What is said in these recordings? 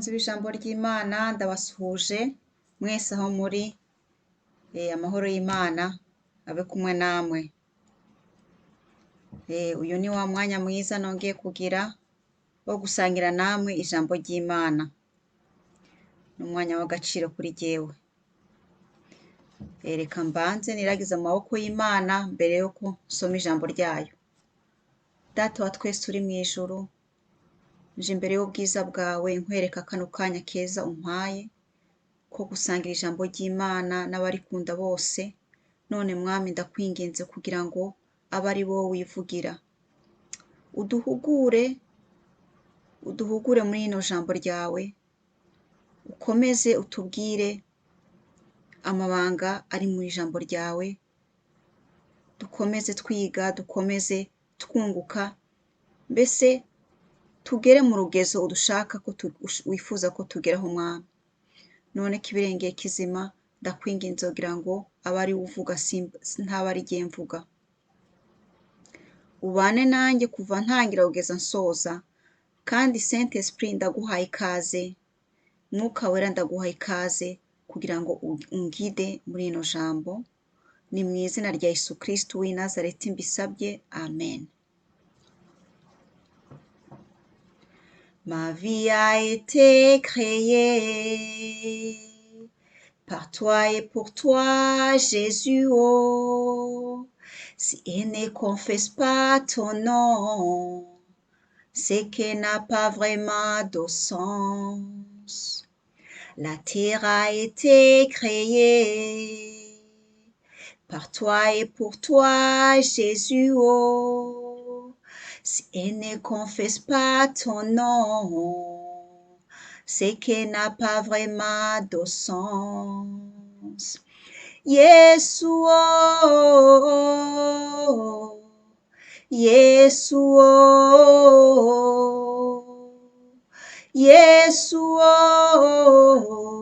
bakunzi b'ijambo ry'Imana ndabasuhuje mwese aho muri, amahoro y'Imana abe kumwe namwe. Uyu ni wa mwanya mwiza nongeye kugira wo gusangira namwe ijambo ry'Imana. Ni umwanya w'agaciro kuri jyewe. Reka mbanze niragize mu maboko y'Imana mbere yuko nsoma ijambo ryayo. Data wa twese uri mu ijuru, nje imbere y'ubwiza bwawe nkwereka kano kanya keza umpaye ko gusangira ijambo ry'Imana n'abarikunda bose. None mwami ndakwinginze kugira ngo abe ari wowe wivugira. Uduhugure muri ino jambo ryawe, ukomeze utubwire amabanga ari mu ijambo ryawe, dukomeze twiga, dukomeze twunguka, mbese tugere mu rugezo udushaka ko wifuza ko tugeraho mwami. None kibirengeye kizima ndakwinginze kugira ngo abe ari uvuga ntaba ari jye mvuga. Ubane nanjye kuva ntangira kugeza nsoza, kandi Saint Esprit ndaguhaye ikaze, Mwuka Wera ndaguhaye ikaze kugira ngo ungide muri ino jambo. Ni mu izina rya Yesu Kristo w'i Nazareti mbisabye, amen. Ma vie a été créée par toi et pour toi, Jésus, oh. Si elle ne confesse pas ton nom, c'est qu'elle n'a pas vraiment de sens. La terre a été créée par toi et pour toi, Jésus, oh. Si elle ne confesse pas ton nom, c'est qu'elle n'a pas vraiment de sens. Yesu, oh, Yesu, oh, Yesu, oh,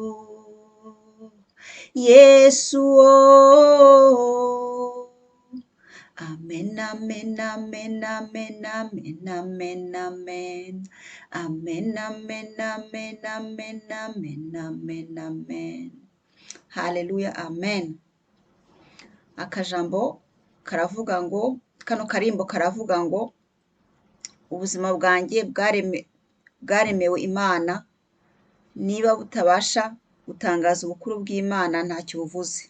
Yesu, oh. Amen, amen, amen, amen, amen, amen, amen. Amen, amen, amen, amen, amen, amen, amen. Haleluya, amen. Akajambo karavuga ngo, kano karimbo karavuga ngo, ubuzima bwanjye bwaremewe Imana, niba butabasha gutangaza ubukuru bw'Imana ntacyo buvuze.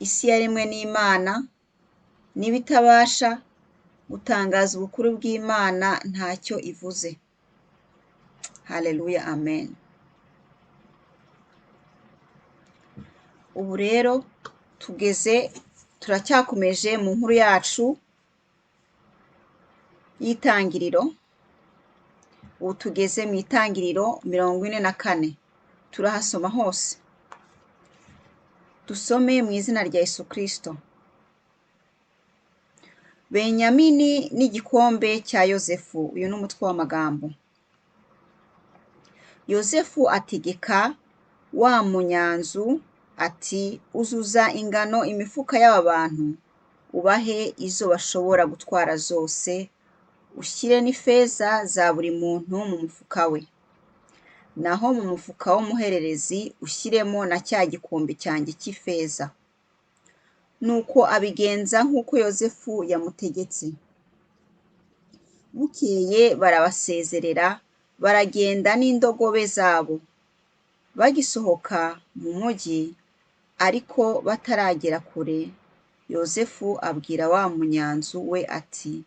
Isi yaremwe n'Imana, niba itabasha gutangaza ubukuru bw'Imana ntacyo ivuze. Haleluya, amen. Ubu rero turacyakomeje mu nkuru yacu y'itangiriro. Ubu tugeze mu itangiriro 44. Turahasoma hose. Dusome mu izina rya Yesu Kristo. Benyamini n'igikombe cya Yozefu. Uyu ni umutwe w'amagambo. Yozefu ategeka wa munyanzu ati, uzuza ingano imifuka y'aba bantu, ubahe izo bashobora gutwara zose, ushyire n'ifeza za buri muntu mu mufuka we. Naho mu mufuka w'umuhererezi ushyiremo na cya gikombe cyanjye cy'ifeza. Nuko abigenza nk'uko Yozefu yamutegetse. Bukeye barabasezerera, baragenda n'indogobe zabo. Bagisohoka mu mujyi, ariko bataragera kure, Yozefu abwira wa munyanzu we ati,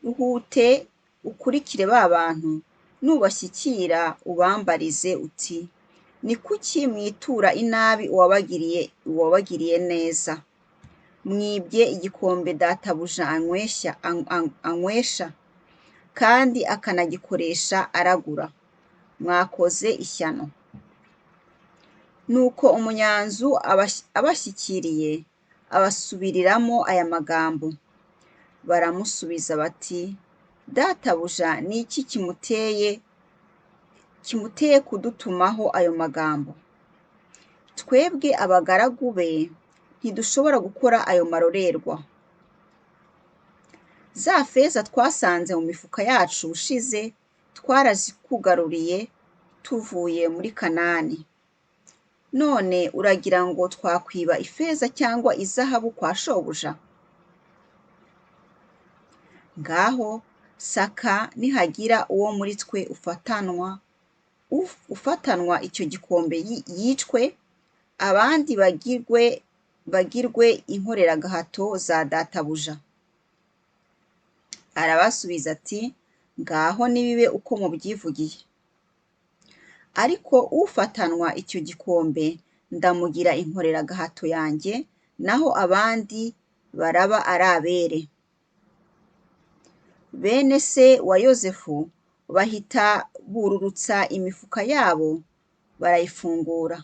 ihute ukurikire ba bantu, nubashyikira ubambarize uti, ni kuki mwitura inabi uwabagiriye neza? Mwibye igikombe databuja anywesha, kandi akanagikoresha aragura. Mwakoze ishyano. Nuko umunyanzu abashyikiriye abasubiriramo aya magambo. Baramusubiza bati, databuja ni iki kimuteye kudutumaho ayo magambo? Twebwe abagaragu be ntidushobora gukora ayo marorerwa. Za feza twasanze mu mifuka yacu ushize twarazikugaruriye tuvuye muri Kanani. None uragira ngo twakwiba ifeza cyangwa izahabu kwa shobuja? Ngaho saka nihagira uwo muri twe ufatanwa icyo gikombe yicwe, abandi bagirwe inkoreragahato za databuja. Arabasubiza ati, ngaho nibibe uko mubyivugiye. Ariko ufatanwa icyo gikombe ndamugira inkoreragahato yanjye, naho abandi baraba ari abere. Bene se wa Yozefu bahita bururutsa imifuka yabo barayifungura.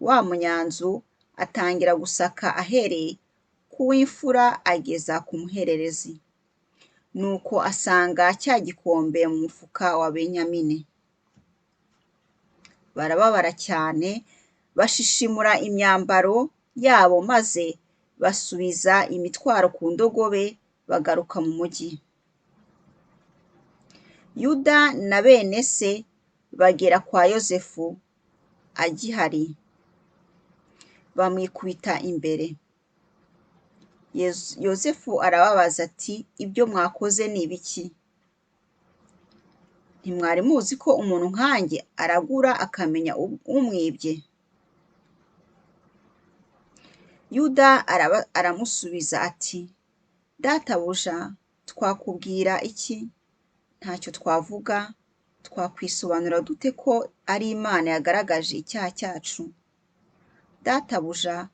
Wa munyanzu atangira gusaka ahereye ku w'imfura ageza ku muhererezi. Nuko asanga cya gikombe mu mufuka wa Benyamini. Barababara cyane, bashishimura imyambaro yabo maze basubiza imitwaro ku ndogobe bagaruka mu mugi. Yuda na bene se bagera kwa Yozefu agihari, bamwikubita imbere. Yozefu arababaza ati, ibyo mwakoze ni ibiki? Ntimwari muzi ko umuntu nkanjye aragura akamenya umwibye? Yuda aramusubiza ati, databuja, twakubwira iki? Ntacyo twavuga. Twakwisobanura dute ko ari Imana yagaragaje icyaha cyacu? Databuja,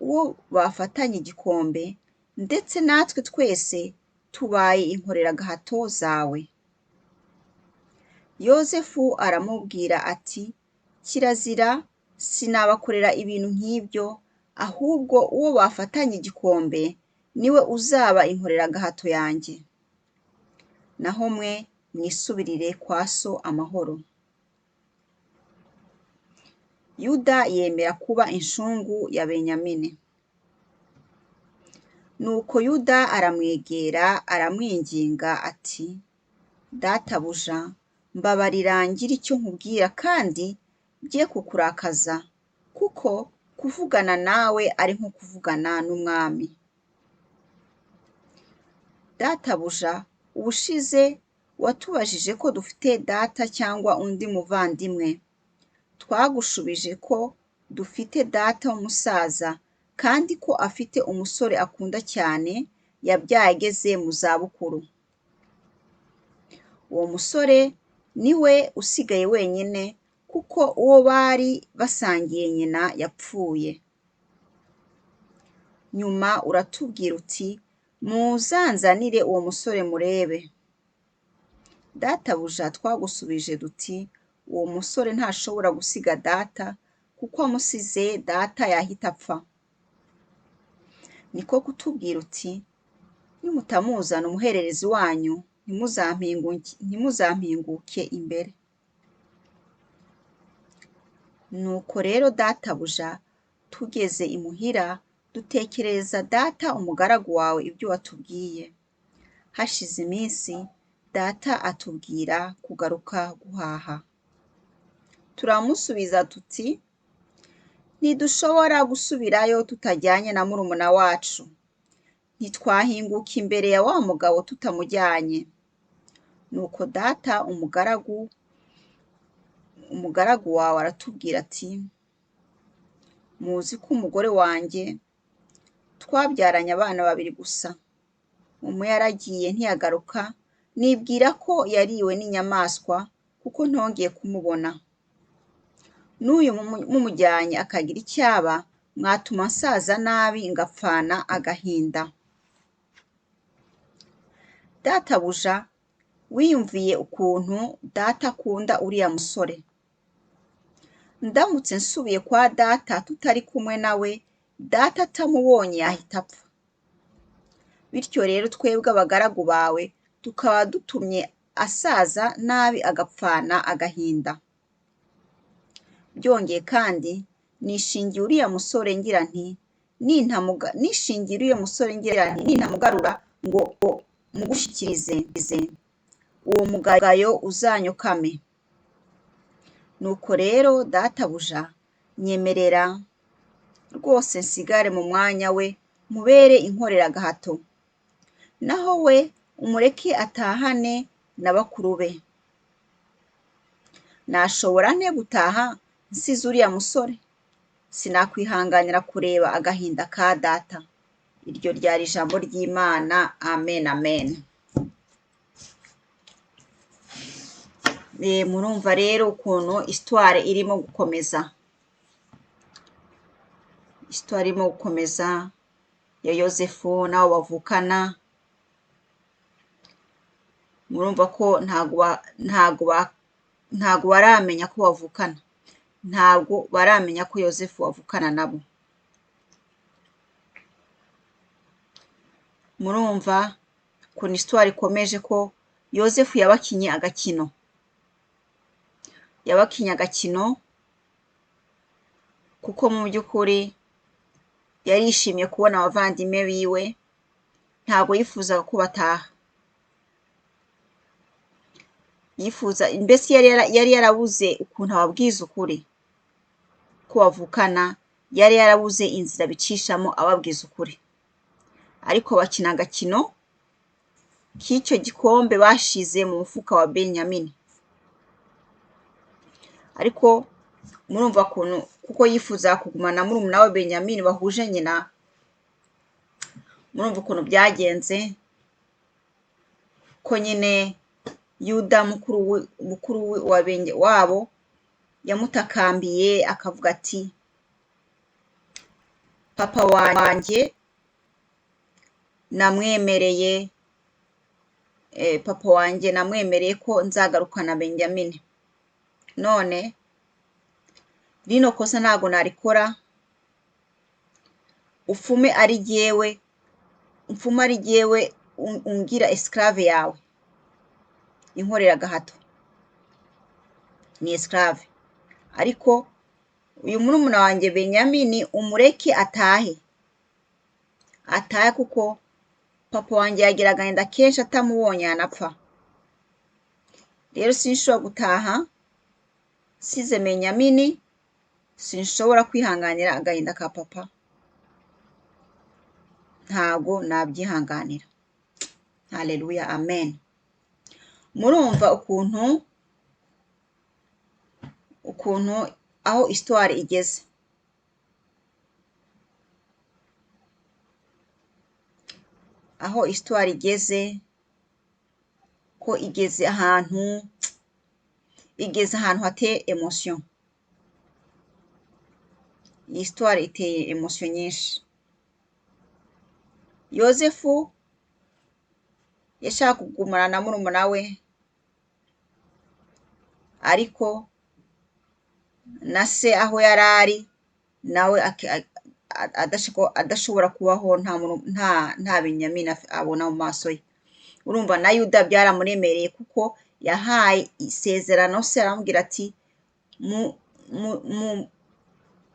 uwo bafatanye igikombe, ndetse natwe twese tubaye inkoreragahato zawe. Yozefu aramubwira ati, kirazira, sinabakorera ibintu nk'ibyo, ahubwo uwo bafatanye igikombe niwe uzaba inkoreragahato yanjye. Naho mwe mwisubirire kwa so amahoro. Yuda yemera kuba inshungu ya Benyamini. Nuko Yuda aramwegera aramwinginga ati, databuja, mbabarira ngire icyo nkubwira kandi bye kukurakaza, kuko kuvugana nawe ari nko kuvugana n'umwami. Databuja, ubushize watubajije ko dufite data cyangwa undi muvandimwe. Twagushubije ko dufite data w'umusaza, kandi ko afite umusore akunda cyane yabyaye ageze mu zabukuru. Uwo musore ni we usigaye wenyine, kuko uwo bari basangiye nyina yapfuye. Nyuma uratubwira uti, muzanzanire uwo musore murebe. Databuja, twagusubije duti, uwo musore ntashobora gusiga data, kuko amusize data yahita apfa. Niko kutubwira uti, nimutamuzana umuhererezi wanyu, ntimuzampinguke imbere. Nuko rero databuja, tugeze imuhira, dutekerereza data umugaragu wawe ibyo watubwiye. Hashize iminsi, data atubwira kugaruka guhaha. Turamusubiza tuti, ntidushobora gusubirayo tutajyanye na murumuna wacu. Ntitwahinguka imbere ya wa mugabo tutamujyanye. Nuko data umugaragu wawe aratubwira ati, muzi ko umugore wanjye twabyaranye abana 2 gusa. Umwe yaragiye ntiyagaruka, nibwira ko yariwe n'inyamaswa, kuko ntongeye kumubona. N'uyu mumujyanye akagira icyaba, mwatuma nsaza nabi ngapfana agahinda. Databuja, wiyumviye ukuntu data akunda uriya musore. Ndamutse nsubiye kwa data tutari kumwe nawe, data atamubonye yahita apfa. Bityo rero twebwe abagaragu bawe tukaba dutumye asaza nabi agapfana agahinda. Byongeye kandi nishingiye uriya musore ngira nti nintamugarura ngo mugushyikirize, uwo mugayo uzanyukame. Nuko rero databuja nyemerera rwose nsigare mu mwanya we, mubere inkoreragahato, naho we umureke atahane na bakuru be. Nashobora nte gutaha nsize uriya musore? Sinakwihanganira kureba agahinda ka data. Iryo ryari ijambo ry'Imana. Amen, amen. Murumva rero ukuntu histoire irimo gukomeza. Histoire irimo gukomeza ya Yozefu n'abo bavukana. Murumva ko ntago baramenya ko bavukana. Ntabwo baramenya ko Yozefu avukana nabo. Murumva ukuntu histoire ikomeje ko Yozefu yabakinye agakino. Yabakinye agakino kuko mu by'ukuri yarishimye kubona abavandimwe biwe, ntabwo yifuzaga ko bataha. Mbese yari yarabuze ukuntu ababwiza ukuri ko bavukana, yari yarabuze inzira bicishamo ababwiza ukuri. Ariko bakina agakino k'icyo gikombe bashize mu mufuka wa Benyamini. Ariko murumva kuko yifuza kugumana murumuna we Benyamini bahuje nyina, murumva ukuntu byagenze ko nyine Yuda mukuru wabo yamutakambiye akavuga ati, papa wanjye namwemereye ko nzagarukana Benyamini, none rino kosa ntago narikora, upfume ari jyewe ungira esclave yawe. Inkoreragahato ni esclave. Ariko uyu murumuna wanjye Benyamini umureke atahe kuko papa wanjye yagira agahinda kenshi atamubonye yanapfa. Rero sinshobora gutaha size Benyamini, sinshobora kwihanganira agahinda ka papa, ntago nabyihanganira. Haleluya, amen. Murumva ukuntu aho histoire igeze. Aho histoire igeze ko igeze ahantu hateye emotion. Iyi histoire iteye emotion nyinshi. Yozefu yashaka kugumana na murumuna we, ariko na se aho yari ari nawe adashobora kubaho nta Benyamini abona mu maso ye. Urumva na Yuda byaramuremereye kuko yahaye isezerano se, aramubwira ati,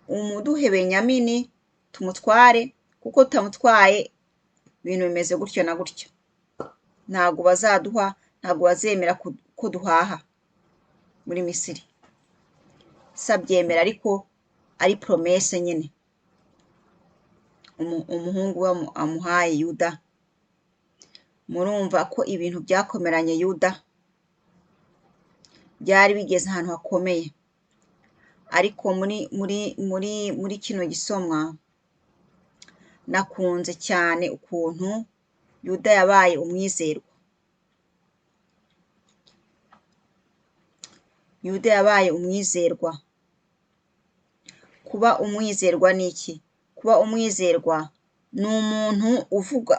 umuduhe Benyamini tumutware, kuko tutamutwaye ibintu bimeze gutyo na gutyo. Ntabwo bazemera ko duhaha muri Misiri. Se abyemera, ariko ari promesse nyine umuhungu we amuhaye Yuda. Murumva ko ibintu byakomeranye Yuda, byari bigeze ahantu hakomeye. Ariko muri kino gisomwa nakunze cyane ukuntu Yuda yabaye umwizerwa. Yuda yabaye umwizerwa. Kuba umwizerwa ni iki? Kuba umwizerwa ni umuntu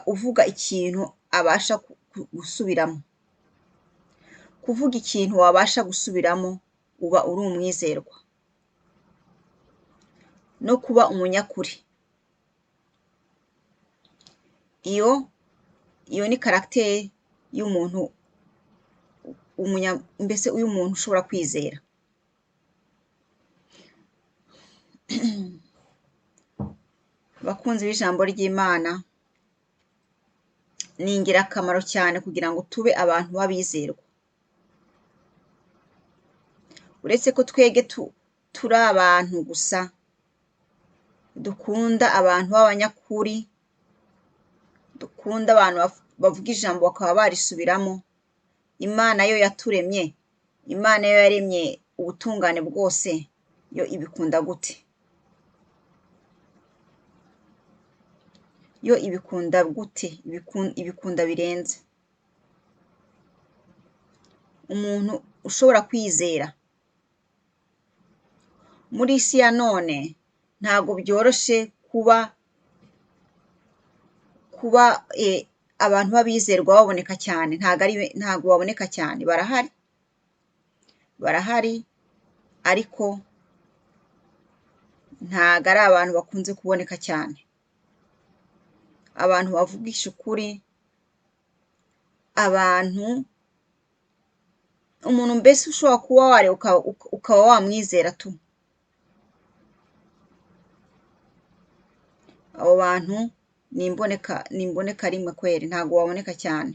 uvuga ikintu abasha gusubiramo. Kuvuga ikintu wabasha gusubiramo uba uri umwizerwa. No kuba umunyakuri. Iyo ni caractère y'umuntu, mbese uyu muntu ushobora kwizera. Bakunzi b'ijambo ry'Imana, ni ingirakamaro cyane kugira ngo tube abantu b'abizerwa. uretse ko twege turi abantu gusa dukunda abantu b'abanyakuri, dukunda abantu bavuga ijambo bakaba barisubiramo. Imana yo yaturemye, Imana yo yaremye ubutungane bwose, yo ibikunda gute? Yo ibikunda gute? Ibikunda birenze. Umuntu ushobora kwizera muri isi ya none ntabwo byoroshe kuba abantu b'abizerwa baboneka cyane, ntabwo baboneka cyane. Barahari ariko ntabwo ari abantu bakunze kuboneka cyane. Abantu bavugisha ukuri, umuntu mbese ushobora kuba wareba ukaba wamwizera tu. Abo bantu ni imboneka rimwe kweri, ntabwo baboneka cyane.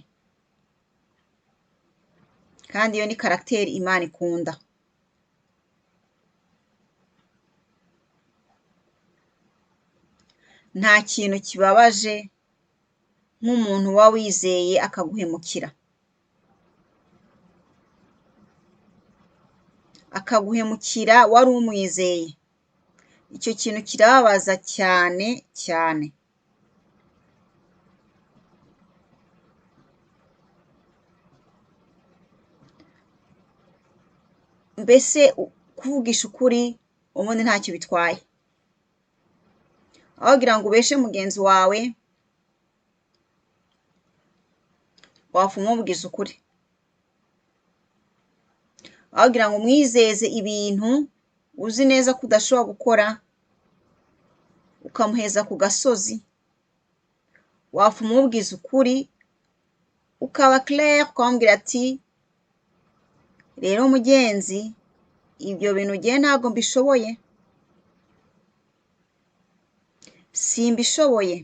Kandi iyo ni karagiteri Imana ikunda. Nta kintu kibabaje nk'umuntu uba wizeye akaguhemukira. Akaguhemukira wari umwizeye. Icyo kintu kirababaza cyane cyane. Mbese kuvugisha ukuri ubundi ntacyo bitwaye. Aho kugira ngo ubeshe mugenzi wawe, wapfa umubwiza ukuri. Aho kugira ngo umwizeze ibintu uzi neza ko udashobora gukora, ukamuheza ku gasozi, wapfa umubwiza ukuri, ukaba clair, ukamubwira ati rero mugenzi, ibyo bintu ugiye ntabwo mbishoboye, simbishoboye,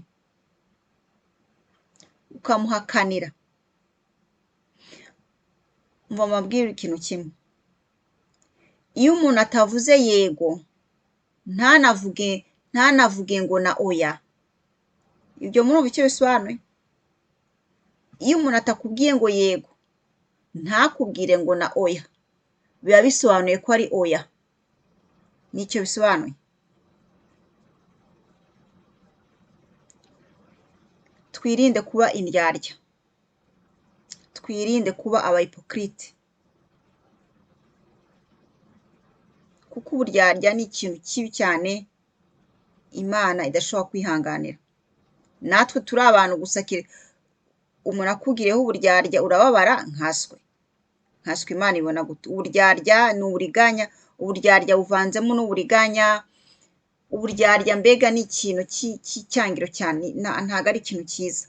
ukamuhakanira. Mva mabwire ikintu kimwe, iyo umuntu atavuze yego ntanavuge ngo na oya, ibyo murumva icyo bisobanuye? Iyo umuntu atakubwiye ngo yego ntakubwire ngo na oya, biba bisobanuye ko ari oya. Nicyo bisobanuye. Twirinde kuba indyarya, twirinde kuba abahipokrite, kuko uburyarya ni ikintu kibi cyane Imana idashobora kwihanganira. Natwe turi abantu gusa, umuntu akugireho uburyarya urababara, nkaswe Imana ibona gute? Uburyarya ni uburiganya, uburyarya buvanzemo n'uburiganya. Uburyarya mbega ni ikintu cy'icyangiro cyane, ntabwo ari ikintu cyiza.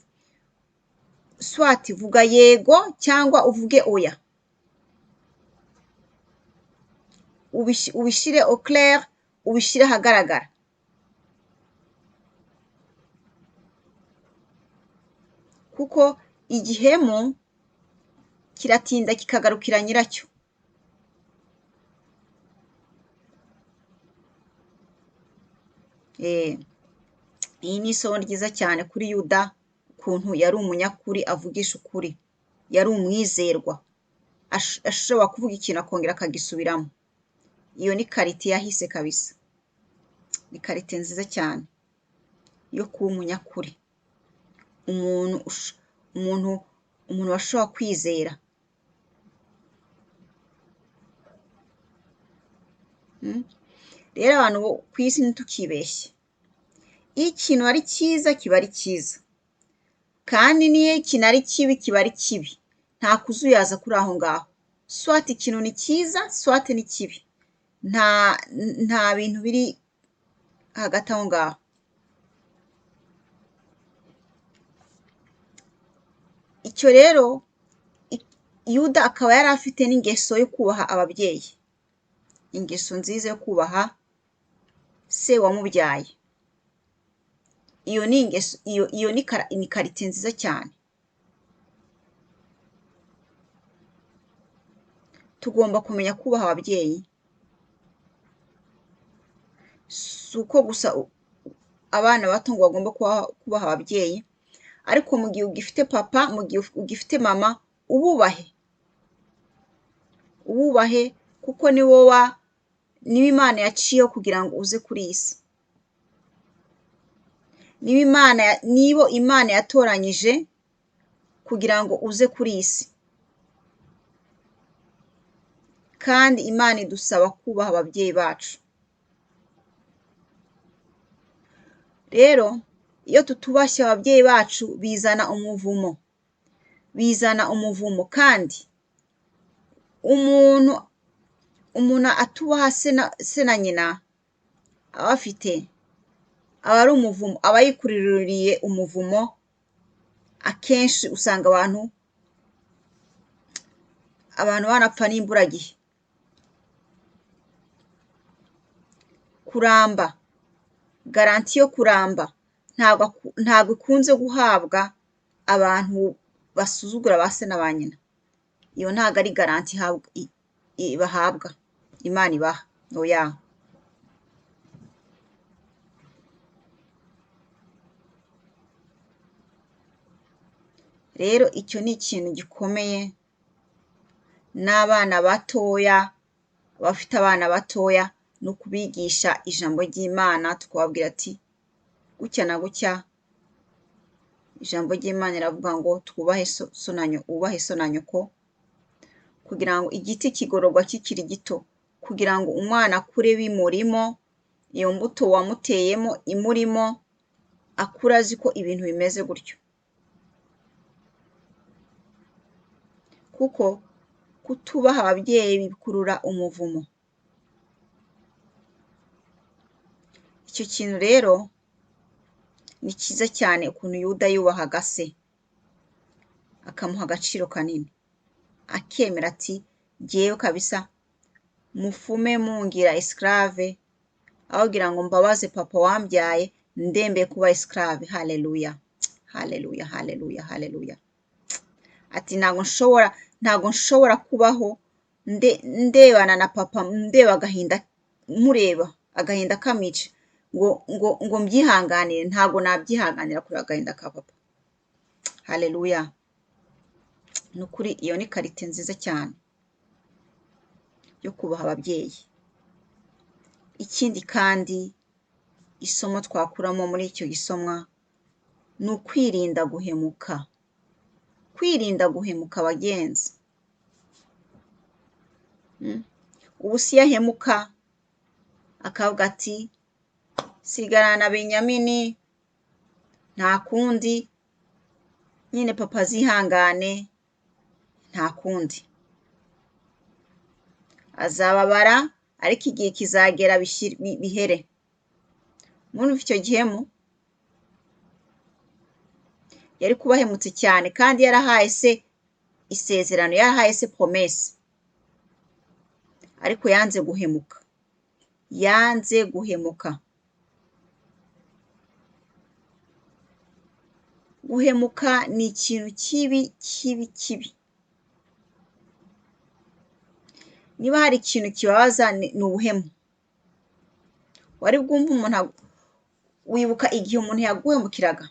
Swati vuga yego cyangwa uvuge oya, ubishyire au clair, ubishyire ahagaragara. Kuko igihemu kiratinda kikagarukira nyiracyo. Iyi ni isomo ryiza cyane kuri Yuda, ukuntu yari umunyakuri, avugisha ukuri, yari umwizerwa, ashobora kuvuga ikintu akongera akagisubiramo. Iyo ni karite yahise kabisa, ni karite nziza cyane yo kuba umunyakuri, umuntu bashobora kwizera. Rero abantu ku isi ntitukibeshye, iyo ikintu ari cyiza kiba ari cyiza, kandi n'iyo ikintu ari kibi kiba ari kibi. Nta kuzuyaza kuri aho ngaho. Swati ikintu ni cyiza, swati ni kibi, nta bintu biri hagati aho ngaho. Icyo rero Yuda akaba yari afite n'ingeso yo kubaha ababyeyi, ingeso nziza yo kubaha se wamubyaye. Iyo ni ingeso, iyo ni karite nziza cyane. Tugomba kumenya kubaha ababyeyi, si uko gusa abana bato ngo bagomba kubaha ababyeyi, ariko mu gihe ugifite papa, mu gihe ugifite mama, ububahe kuko nibo Imana yaciyeho kugira ngo uze kuri iyi si. Nibo Imana yatoranyije kugira ngo uze kuri iyi si. Kandi Imana idusaba kubaha ababyeyi bacu. Rero iyo tutubashye ababyeyi bacu bizana umuvumo, kandi umuntu atubaha se na nyina aba ari umuvumo, aba yikururiye umuvumo. Akenshi usanga abantu banapfa n'imburagihe. Kuramba, garanti yo kuramba ntabwo ikunze guhabwa abantu basuzugura ba se na ba nyina. Iyo ntabwo ari garanti bahabwa, Imana ibaha. Oya. Rero icyo ni ikintu gikomeye. N'abana batoya, abafite abana batoya, ni ukubigisha ijambo ry'Imana, tukababwira ati gutya na gutya ijambo ry'Imana riravuga ngo twubahe wubahe so na nyoko, kugira ngo igiti kigororwa kikiri gito, kugira ngo umwana akure bimurimo, iyo mbuto wamuteyemo imurimo, akura azi ko ibintu bimeze gutyo. Kuko kutubaha ababyeyi bikurura umuvumo. Icyo kintu rero ni cyiza cyane, ukuntu Yuda yubahaga se, akamuha agaciro kanini, akemera ati jyewe kabisa mufume mungira esclave, aho kugira ngo mbabaze papa wambyaye ndembe kuba esclave. Haleluya, haleluya, haleluya, haleluya. Ati ntabwo nshobora kubaho ndebana na papa, ndeba agahinda, mureba agahinda kamica, ngo mbyihanganire. Ntabwo nabyihanganira kuri agahinda ka papa. Haleluya. Ni ukuri iyo ni karite nziza cyane yo kubaha ababyeyi. Ikindi kandi isomo twakuramo muri icyo gisomwa ni ukwirinda guhemuka. Kwirinda guhemuka bagenzi. Ubu si yahemuka akavuga ati sigarana na Benyamini, nta kundi, nyine papa azihangane, nta kundi. Azababara ariko igihe kizagera bihere. Murumva icyo gihemu? Yari kuba ahemutse cyane, kandi yarahaye se isezerano, yarahaye se promesse, ariko yanze guhemuka. Yanze guhemuka. Guhemuka ni ikintu kibi kibi kibi. Niba hari ikintu kibabaza ni ubuhemu. Wari bwumva umuntu, wibuka igihe umuntu yaguhemukiraga?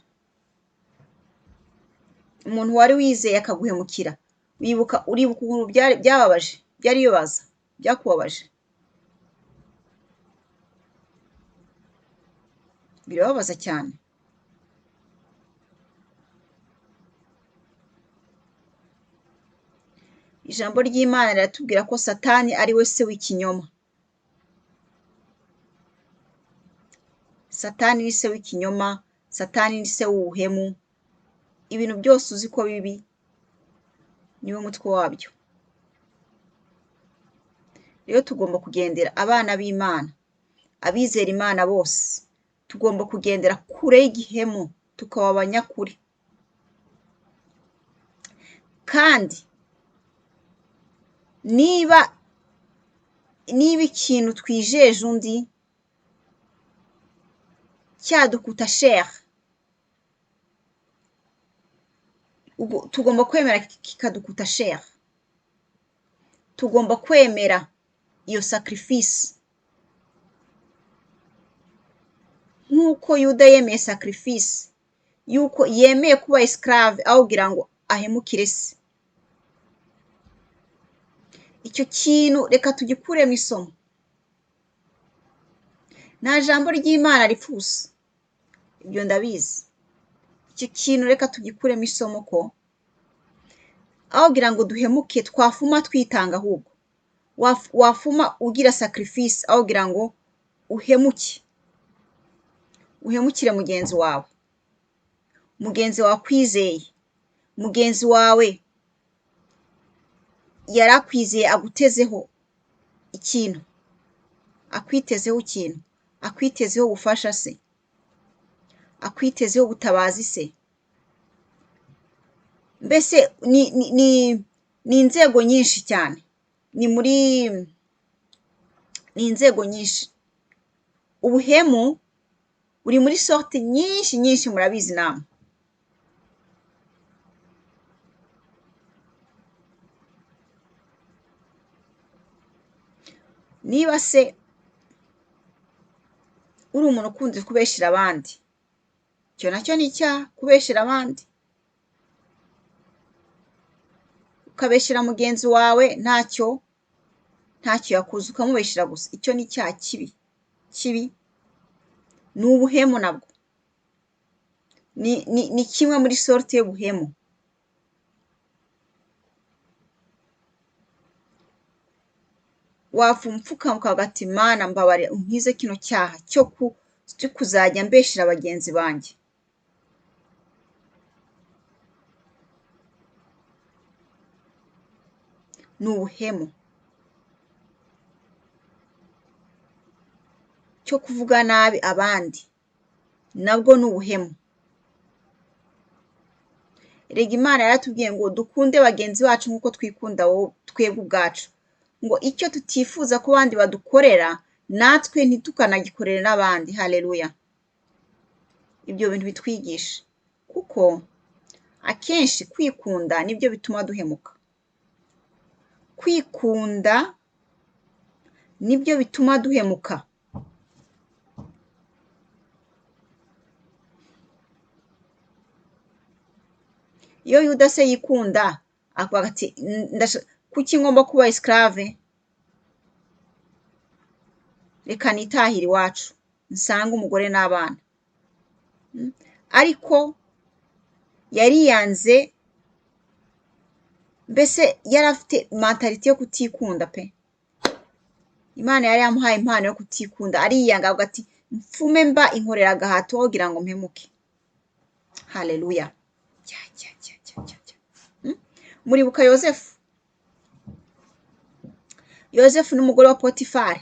Umuntu wari wizeye akaguhemukira, uribuka ukuntu byababaje, byari bibabaza, byakubabaje? Birababaza cyane. Ijambo ry'Imana riratubwira ko Satani ari we se w'ikinyoma. Satani ni se w'ikinyoma, Satani ni se w'ubuhemu. Ibintu byose uzi ko bibi niwe mutwe wabyo. Rero tugomba kugendera, abana b'Imana, abizera Imana bose, tugomba kugendera kure y'igihemu, tukaba abanyakuri. Kandi niba ikintu twijeje undi cyadukuta cher, tugomba kwemera kikadukuta cher. Tugomba kwemera iyo sacrifice. nk'uko yuda yemeye sacrifice yuko yemeye kuba esclave aho kugira ngo ahemukire se. Icyo kintu reka tugikuremo isomo. Nta jambo ry'Imana ripfusa, ibyo ndabizi. Icyo kintu reka tugikuremo isomo ko aho kugira ngo duhemuke twafuma twitanga, ahubwo wafuma ugira sacrifice aho kugira ngo uhemukire mugenzi wawe, mugenzi wawe akwizeye, mugenzi wawe yari akwizeye, agutezeho ikintu, akwitezeho gufasha se, akwitezeho gutabaza se. Mbese ni inzego nyinshi cyane, ni inzego nyinshi. Ubuhemu buri muri sorte nyinshi murabizi namwe. Niba se uri umuntu ukunze kubeshera abandi, icyo nacyo ni icyaha, kubeshera abandi. Ukabeshera mugenzi wawe ntacyo yakoze, ukamubeshera gusa, icyo ni icyaha kibi. Ni ubuhemu nabwo, ni kimwe muri sorte y'ubuhemu. Wapfupfuka ukavuga ati Mana mbabare unkize kino cyaha cyo kuzajya mbeshera bagenzi banjye. Ni ubuhemu. Cyo kuvuga nabi abandi nabwo ni ubuhemu. Erega Imana yaratubwiye ngo dukunde bagenzi bacu nk'uko twikunda twebwe ubwacu, ngo icyo tutifuza ko abandi badukorera natwe ntitukanagikorere n'abandi. Haleluya. Ibyo bintu bitwigisha, kuko akenshi kwikunda nibyo bituma duhemuka. Kwikunda nibyo bituma duhemuka. Iyo yuda se yikunda akavuga ati kuki ngomba kuba esclave, reka nitahire iwacu nsanga umugore n'abana. Ariko yariyanze, mbese yari afite mentalite yo kutikunda pe. Imana yari yamuhaye impano yo kutikunda, ariyanga avuga ati mfume mba inkorera agahato aho kugira ngo mpemuke. Haleluya. Muribuka Yozefu n'umugore wa Potifari.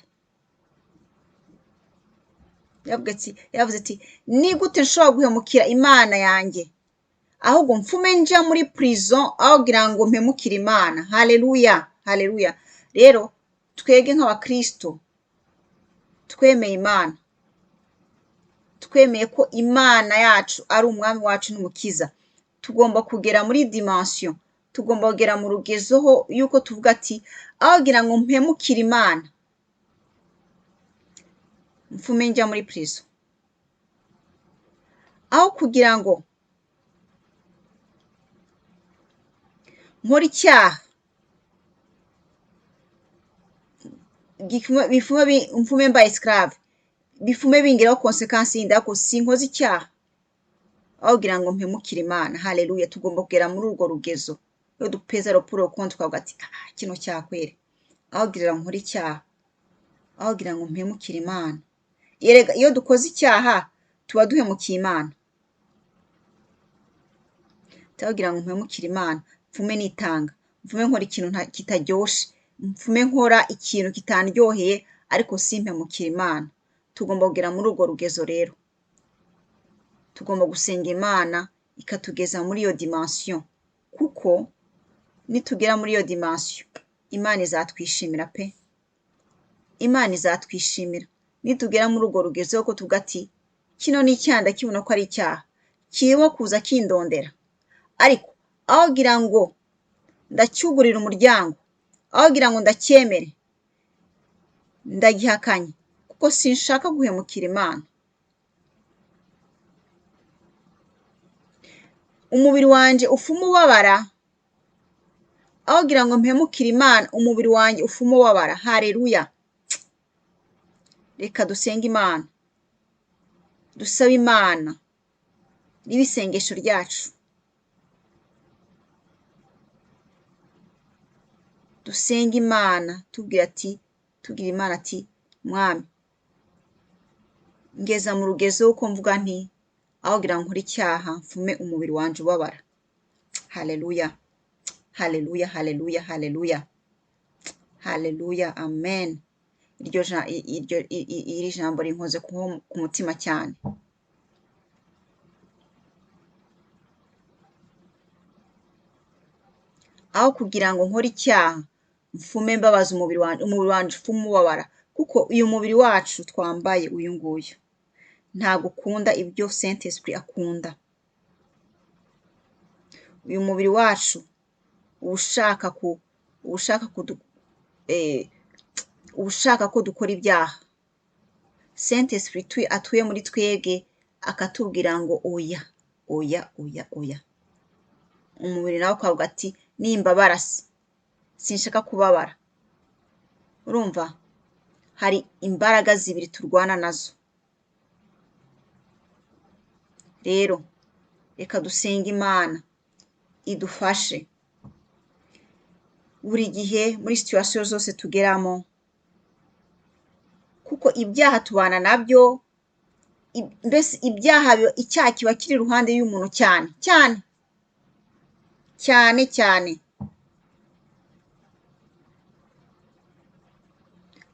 Yavuze ati ni gute nshobora guhemukira Imana yanjye, ahubwo mfume nja muri prison aho kugira ngo mpemukire Imana. Haleluya. Rero twege nk'abakristo twemeye Imana, twemeye ko Imana yacu ari umwami wacu n'umukiza, tugomba kugera muri dimension, tugomba kugera mu rugezoho yuko tuvuga ati aho kugira ngo mpemukire Imana mfume njya muri prison, aho kugira ngo nkora icyaha mfume mba esclave, bifume bingiraho consequence yindi, ariko sinkoze icyaha aho kugira ngo mpemukire Imana. Haleluya. Tugomba kugera muri urwo rugezo, iyo dupeza raporo konti twavuga ati kino cyakwere, aho kugira ngo nkore icyaha, aho kugira ngo mpemukire Imana. Iyo dukoze icyaha tuba duhemukiye Imana. Aho kugira ngo mpemukire Imana mfume nitanga, mfume nkora ikintu kitaryoshe, mfume nkora ikintu kitandyoheye, ariko simpemukire Imana. Tugomba kugera muri urwo rugezo rero. Tugomba gusenga Imana ikatugeza muri iyo dimension, kuko nitugera muri iyo dimension Imana izatwishimira pe. Imana izatwishimira nitugera muri urwo rugezo ko tuvuga ati kino ni icyaha ndakibona ko ari icyaha, kirimo kuza kindondera, ariko aho kugira ngo ndacyugurira umuryango, aho kugira ngo ndacyemere, ndagihakanye kuko sinshaka guhemukira Imana. umubiri wanje ufuma ubabara aho kugira ngo mpemukire Imana, umubiri wanje ufuma ubabara. Haleluya. Reka dusenge Imana, dusabe Imana ribe isengesho ryacu. Dusenge Imana tubwira Imana ati Mwami, ngeza mu rugezo uko mvuga nti aho kugira ngo nkore icyaha mfume umubiri wanje ubabara. Haleluya, haleluya, haleluya, haleluya, haleluya, amen. Iri jambo rinkoze ku mutima cyane. Aho kugira ngo nkore icyaha mfume mbabaza umubiri wanje ufume ubabara, kuko uyu mubiri wacu twambaye uyu nguyu ntabwo ukunda ibyo Saint Esprit akunda. Uyu mubiri wacu ushaka ko dukora ibyaha. Saint Esprit atuye muri twebwe akatubwira ngo oya, oya, oya, oya. Umubiri nawe ukavuga ati nimbabara sinshaka kubabara. Urumva, hari imbaraga zibiri turwana nazo. Rero reka dusenge Imana idufashe buri gihe muri situation zose tugeramo, kuko ibyaha tubana nabyo. Mbese icyaha kiba kiri iruhande y'umuntu cyane cyane cyane cyane.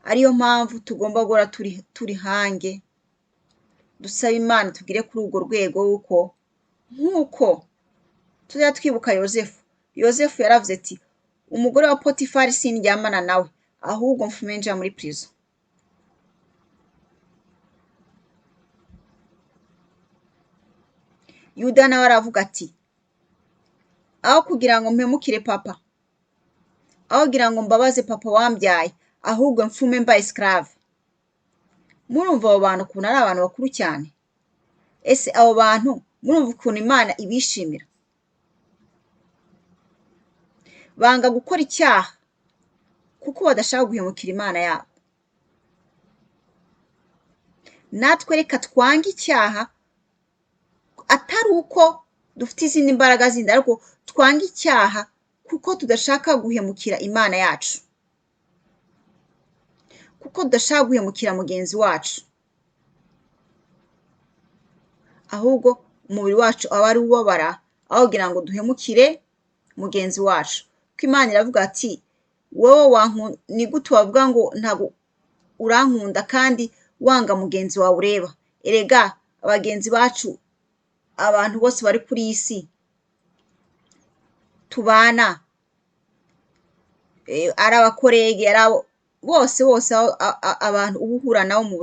Ariyo mpamvu tugomba guhora turi hange dusaba Imana tugire kuri urwo rwego uko nk'uko tujya twibuka Yozefu yaravuze ati umugore wa Potifari sindyamana nawe ahubwo mfume nja muri prison. Yuda nawe aravuga ati aho kugira ngo mpemukire papa, aho kugira ngo mbabaze papa wambyaye, ahubwo mfume mba esclave. Murumva abo bantu ukuntu ari abantu bakuru cyane? Ese abo bantu murumva ukuntu Imana ibishimira? Banga gukora icyaha kuko badashaka guhemukira Imana yabo. Natwe reka twange icyaha, atari uko dufite izindi mbaraga zindi, ariko twange icyaha kuko tudashaka guhemukira Imana yacu, kuko tudashaka guhemukira mugenzi wacu, ahubwo umubiri wacu aba ari ubabara aho kugira ngo duhemukire mugenzi wacu. Ko Imana iravuga ati wowe ni gute wavuga ngo ntabwo urankunda kandi wanga mugenzi wawe ureba? Erega abagenzi bacu, abantu bose bari kuri iyi si tubana, ari abakorege, bose abantu uba uhura nabo mu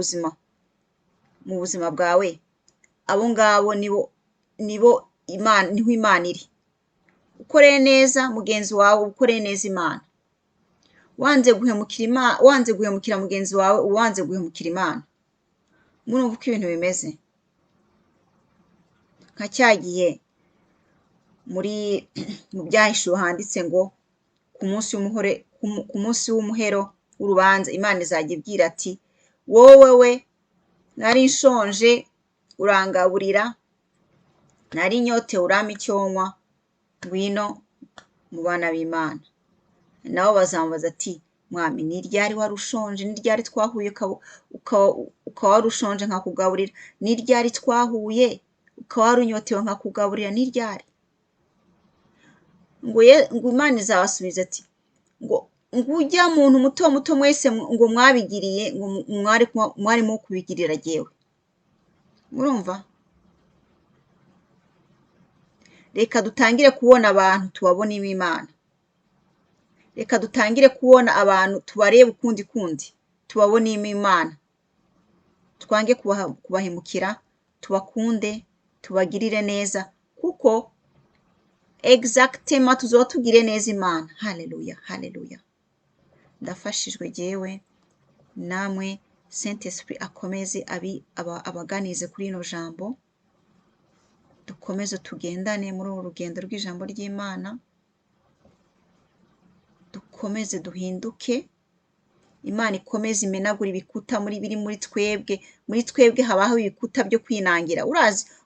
buzima bwawe, abo ngabo niho Imana iri. Ukoreye neza mugenzi wawe, ukoreye neza Imana. Wanze guhemukira mugenzi wawe, uwanze guhemukira Imana. Murumva uko ibintu bimeze? Nka cyagiye mu byahishuwe handitse ngo ku munsi w'umuhero w'urubanza Imana izajya ibwira ati wowe nari nshonje urangaburira, nari inyotewe urampa icyo nywa, ngwino mu bana b'Imana. Nabo bazamubaza ati Mwami, ni ryari wari ushonje? Ni ryari twahuye ukaba wari ushonje nkakugaburira? Ni ryari twahuye ukaba wari unyotewe nkakugaburira? Ni ryari? ngo Imana izabasubiza ati ngo ujya muntu muto muto mwese ngo mwabigiriye, ngo mwarimo kubigirira jyewe. Murumva? Reka dutangire kubona abantu tubabonemo Imana. Reka dutangire kubona abantu tubarebe ukundi tubabonemo Imana. Twange kubahemukira, tubakunde, tubagirire neza, kuko exactement tuzoba tugire neza Imana. Haleluya, haleluya. Ndafashijwe jyewe, namwe Saint Esprit akomeze abaganize kuri ino jambo. dukomeze tugendane muri uru rugendo rw'ijambo ry'Imana, dukomeze duhinduke, Imana ikomeze imenagura ibikuta biri muri twebwe habaho ibikuta byo kwinangira,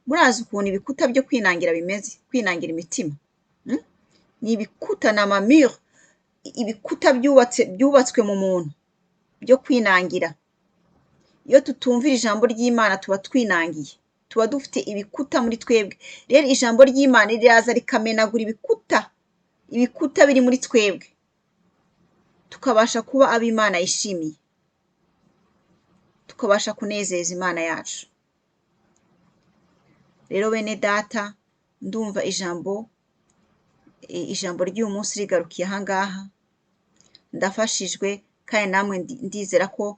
murazi ukuntu ibikuta byo kwinangira bimeze, kwinangira imitima, ni ibikuta ni amamure, ibikuta byubatswe mu muntu byo kwinangira, iyo tutumvira ijambo ry'Imana tuba twinangiye, tuba dufite ibikuta muri twebwe, rero ijambo ry'Imana riraza rikamenagura ibikuta biri muri twebwe, tukabasha kuba abo Imana yishimiye, tukabasha kunezeza Imana yacu. Rero bene data, ndumva ijambo ry'uyu munsi rigarukiye aha ngaha, ndafashijwe kandi namwe ndizera ko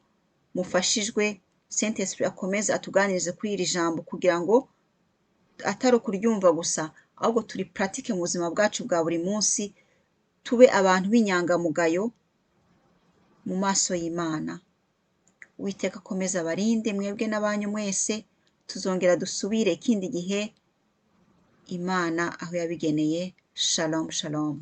mufashijwe. Saint Esprit akomeze atuganirize kuri iri jambo kugira ngo atari ukuryumva gusa, ahubwo turi puratike mu buzima bwacu bwa buri munsi, tube abantu b'inyangamugayo mu maso y'Imana. Uwiteka akomeze abarinde mwebwe n'abanyu mwese, tuzongera dusubire ikindi gihe Imana aho yabigeneye. Shalom shalom.